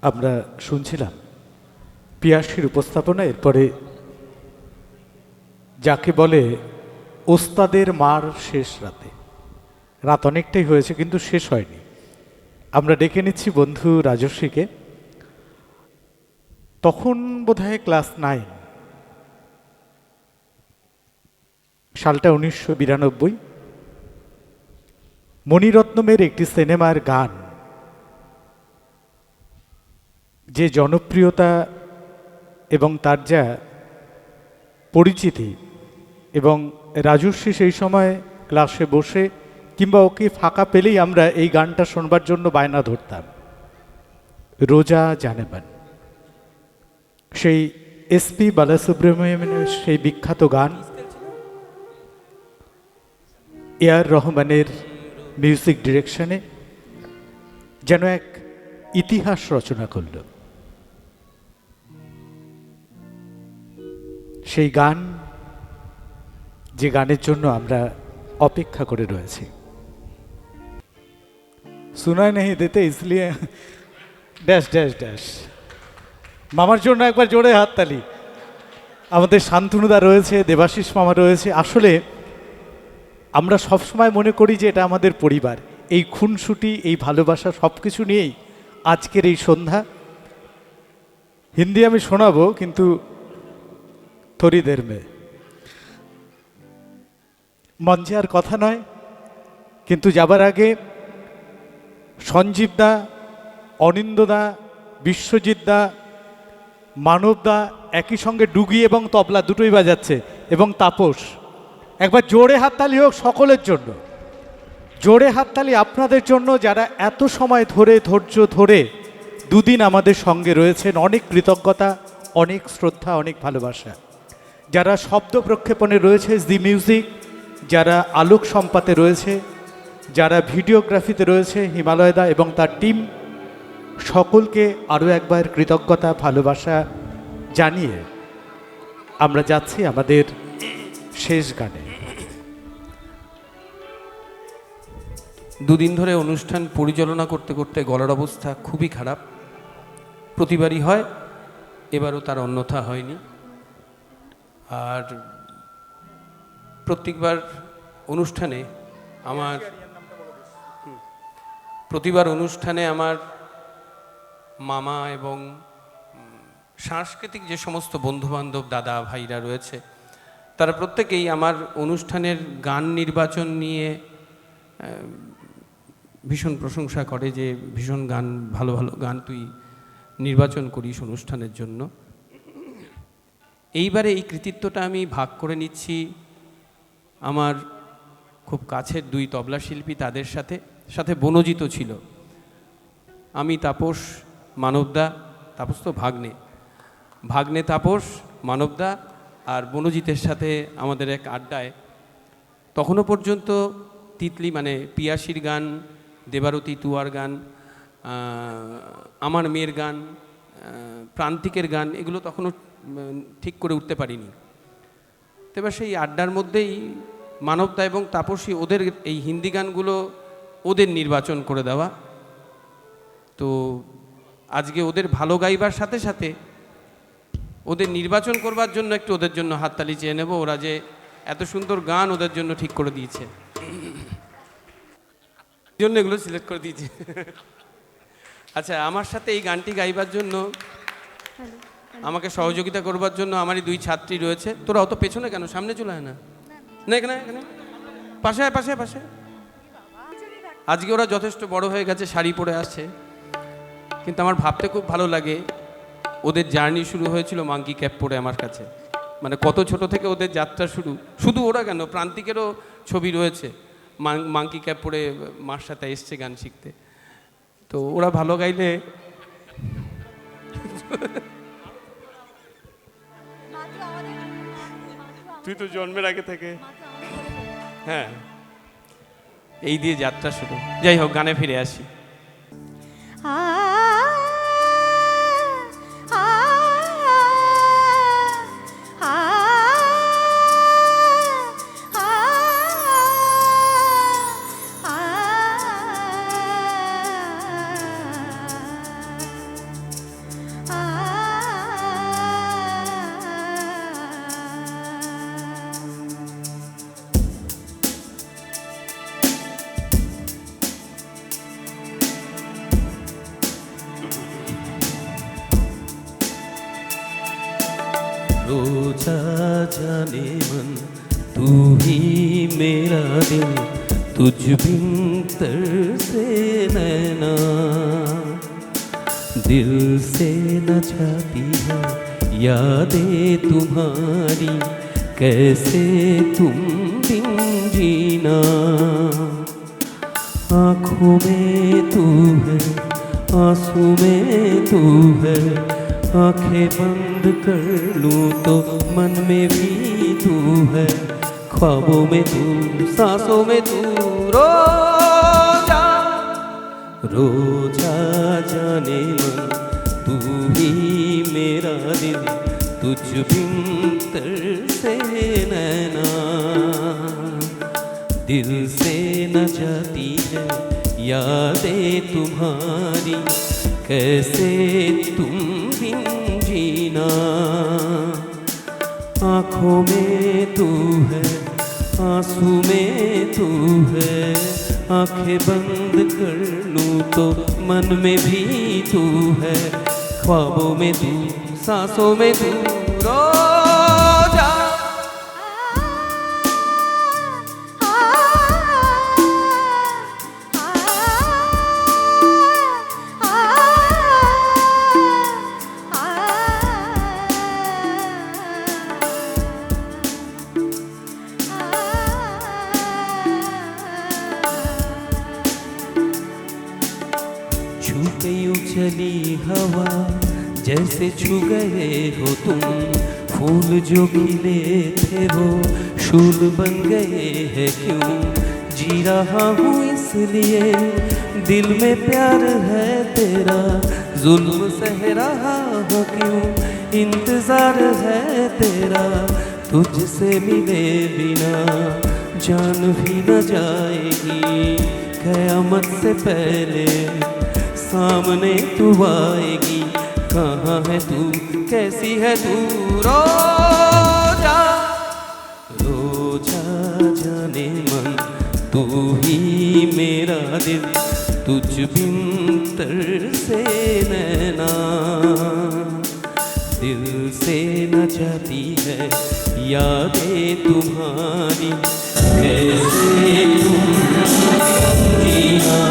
আমরা শুনছিলাম পিয়াসির উপস্থাপনা। এরপরে যাকে বলে ওস্তাদের মার শেষ রাতে, রাত অনেকটাই হয়েছে কিন্তু শেষ হয়নি। আমরা ডেকে নিচ্ছি বন্ধু রাজস্বীকে। তখন বোধহয় ক্লাস 9, সালটা 1992। মণিরত্নমের একটি সিনেমার গান যে জনপ্রিয়তা এবং তার যা পরিচিতি, এবং রাজস্বী সেই সময় ক্লাসে বসে কিংবা ওকে ফাঁকা পেলেই আমরা এই গানটা শোনবার জন্য বায়না ধরতাম। রোজা জানেমান, সেই এসপি বালাসুব্রমণ্যমের সেই বিখ্যাত গান, এআর রহমানের মিউজিক ডিরেকশনে যেন এক ইতিহাস রচনা করল। সেই গান, যে গানের জন্য আমরা অপেক্ষা করে রয়েছি। सुना नहीं देते इसलिए ড্যাশ ড্যাশ ড্যাশ। মামার জন্য একবার জোরে হাততালি। আমাদের শান্তনুদা রয়েছে, দেবাশিস মামা রয়েছে। আসলে আমরা সবসময় মনে করি যে এটা আমাদের পরিবার। এই খুনসুটি, এই ভালোবাসা সব কিছু নিয়েই আজকের এই সন্ধ্যা। হিন্দি আমি শোনাবো, কিন্তু থোড়ি দের মে, মঞ্চে আর কথা নয়। কিন্তু যাবার আগে সঞ্জীবদা, অনিন্দদা, বিশ্বজিৎদা, মানবদা একই সঙ্গে ডুগি এবং তবলা দুটোই বাজাচ্ছে, এবং তাপস। একবার জোরে হাততালি হোক সকলের জন্য, জোরে হাততালি আপনাদের জন্য যারা এত সময় ধরে, ধৈর্য ধরে দুদিন আমাদের সঙ্গে রয়েছেন। অনেক কৃতজ্ঞতা, অনেক শ্রদ্ধা, অনেক ভালোবাসা। যারা শব্দ প্রক্ষেপণে রয়েছে জি মিউজিক, যারা আলোক সম্পাতে রয়েছে, যারা ভিডিওগ্রাফিতে রয়েছে হিমালয়দা এবং তার টিম, সকলকে আরও একবার কৃতজ্ঞতা, ভালোবাসা জানিয়ে আমরা যাচ্ছি আমাদের শেষ গানে। দুদিন ধরে অনুষ্ঠান পরিচালনা করতে করতে গলার অবস্থা খুবই খারাপ। প্রতিবারই হয়, এবারও তার অন্যথা হয়নি। আর প্রতিবার অনুষ্ঠানে আমার মামা এবং সাংস্কৃতিক যে সমস্ত বন্ধুবান্ধব, দাদা ভাইরা রয়েছে, তারা প্রত্যেকেই আমার অনুষ্ঠানের গান নির্বাচন নিয়ে ভীষণ প্রশংসা করে যে ভীষণ গান, ভালো ভালো গান তুই নির্বাচন করিস অনুষ্ঠানের জন্য। এইবারে এই কৃতিত্বটা আমি ভাগ করে নিচ্ছি আমার খুব কাছের দুই তবলা শিল্পী, তাদের সাথে সাথে বনজিতও ছিল। আমি, তাপস, মানবদা, তাপস তো ভাগ্নে তাপস, মানবদা আর বনজিতের সাথে আমাদের এক আড্ডায় তখনও পর্যন্ত তিতলি মানে পিয়াসির গান, দেবারতী তুয়ার গান, আমার মেয়ের গান, প্রান্তিকের গান, এগুলো তখনও ঠিক করে উঠতে পারিনি। তো এবার সেই আড্ডার মধ্যেই মানবদা এবং তাপসী ওদের এই হিন্দি গানগুলো ওদের নির্বাচন করে দেওয়া। তো আজকে ওদের ভালো গাইবার সাথে সাথে ওদের নির্বাচন করবার জন্য একটু ওদের জন্য হাততালি চেয়ে নেব। ওরা যে এত সুন্দর গান ওদের জন্য ঠিক করে দিয়েছে, জন্য এগুলো সিলেক্ট করে দিয়েছে। আচ্ছা, আমার সাথে এই গানটি গাইবার জন্য আমাকে সহযোগিতা করবার জন্য আমারই দুই ছাত্রী রয়েছে। তোরা অত পেছনে কেন, সামনে চলে আয় না। না, এখানে এখানে পাশে পাশে পাশে। আজকে ওরা যথেষ্ট বড় হয়ে গেছে, শাড়ি পরে আসছে, কিন্তু আমার ভাবতে খুব ভালো লাগে ওদের জার্নি শুরু হয়েছিল মাঙ্কি ক্যাপ পরে আমার কাছে। মানে কত ছোট থেকে ওদের যাত্রা শুরু। শুধু ওরা কেন, প্রান্তিকেরও ছবি রয়েছে, মাঙ্কি ক্যাপ পরে মার সাথে এসছে গান শিখতে। তো ওরা ভালো গাইলে তুই তো জন্মের আগে থেকে, হ্যাঁ, এই দিয়ে যাত্রা শুরু। যাই হোক, গানে ফিরে আসি। रोजा जाने मन तू ही मेरा दिल, तुझ बिन तरसे नैना। दिल से न जाती है यादें तुम्हारी, कैसे तुम बिन जीना। आँखों में तू है, आंसू में तू है, आंखें बंद कर लूं तो मन में भी तू है। ख्वाबों में तू, सांसों में तू, रोजा रोजा जाने मन तू ही मेरा दिल, तुझ बिन तरसे नैना। दिल से न जाती है यादें तुम्हारी, कैसे तुम बिन जीना। आँखों में तू है, आंसू में तू है, आंखें बंद कर लूं तो मन में भी तू है। ख्वाबों में तू, सांसों में तू, रोजा छू गई चली हवा, जैसे छू गए हो तुम। फूल जो खिले थे वो शूल बन गए हैं क्यों। जी रहा हूँ इसलिए दिल में प्यार है तेरा, जुल्म सह रहा हो क्यों। इंतजार है तेरा, तुझसे मिले बिना जान भी न जाएगी। कयामत से पहले सामने तू आएगी। कहाँ है तू, कैसी है तू, रोजा रोजा जाने मन तू ही मेरा दिल, तुझ बिन तरसे नैना। दिल से न जाती है यादें तुम्हारी, कैसे तुम जीना।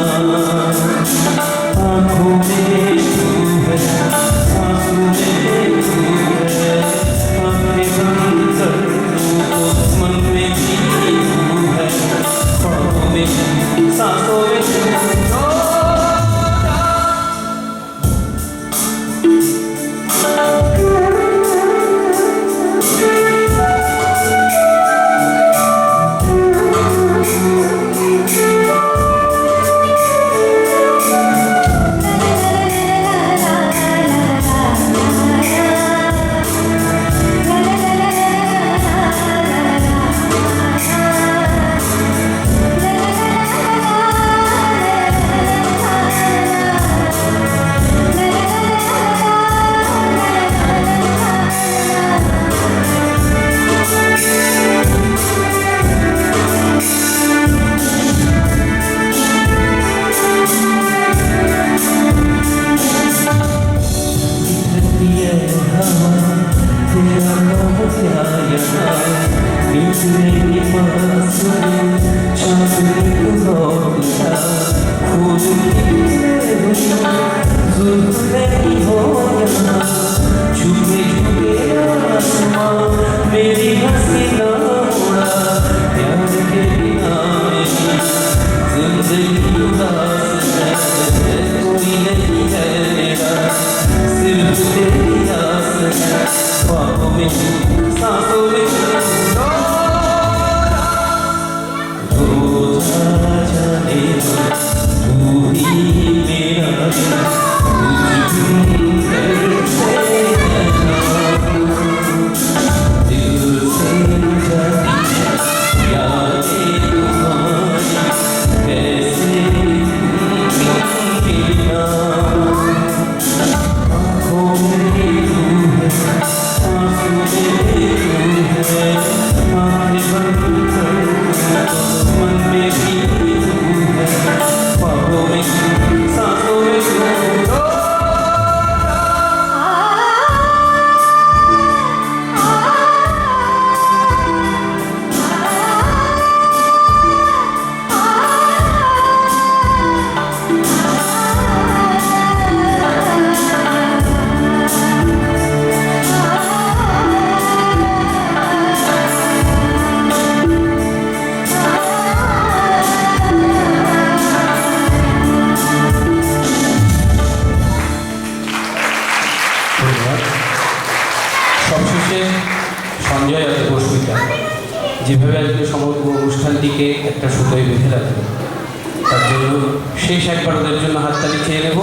आँखों में तू है, आंसू में तू है, आँखें बंद कर लूं तो मन में भी तू है। ख्वाबों में तू, सांसों में तू, मेरी हंसी ना उड़ा प्यार के बिना जिंदगी उदास है, कोई नहीं है मेरा, सिर्फ तेरी आस है। ख्वाबों में सांसों में रोजा जाने तू ही मेरा दिल, तुझ बिन कैसे रहना। হচ্ছে সঞ্জয় আর পুষ্পিতা, যেভাবে আজকে সমগ্র অনুষ্ঠানটিকে একটা সুতোয় বেঁধে রাখবে, তার জন্য শেষ একবার ওদের জন্য হাততালি চেয়ে নেব।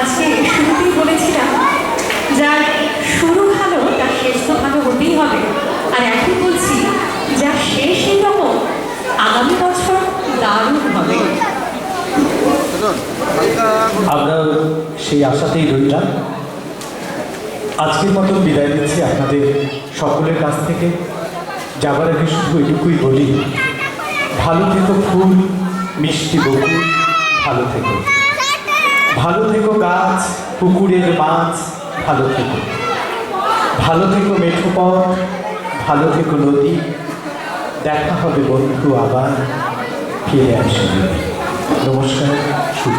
আজকে শুরুতেই বলেছিলাম যার শুরু ভালো তার শেষ তো ভালো হতেই হবে, আর এখন বলছি যার শেষ এই রকম আগামী বছর দারুণ হবে। আমরা সেই আশাতেই রইলাম। আজকের মতো বিদায় নিচ্ছি আপনাদের সকলের কাছ থেকে। যাবার আগে শুধু এটুকুই বলি, ভালো থেকো ফুল, মিষ্টি বকুল, ভালো থেকো। ভালো থেকো গাছ, পুকুরের মাছ, ভালো থেকো। ভালো থেকো মেঠো পথ, ভালো থেকো নদী। দেখা হবে বন্ধু, আবার ফিরে আসবে। নমস্কার, শুভ।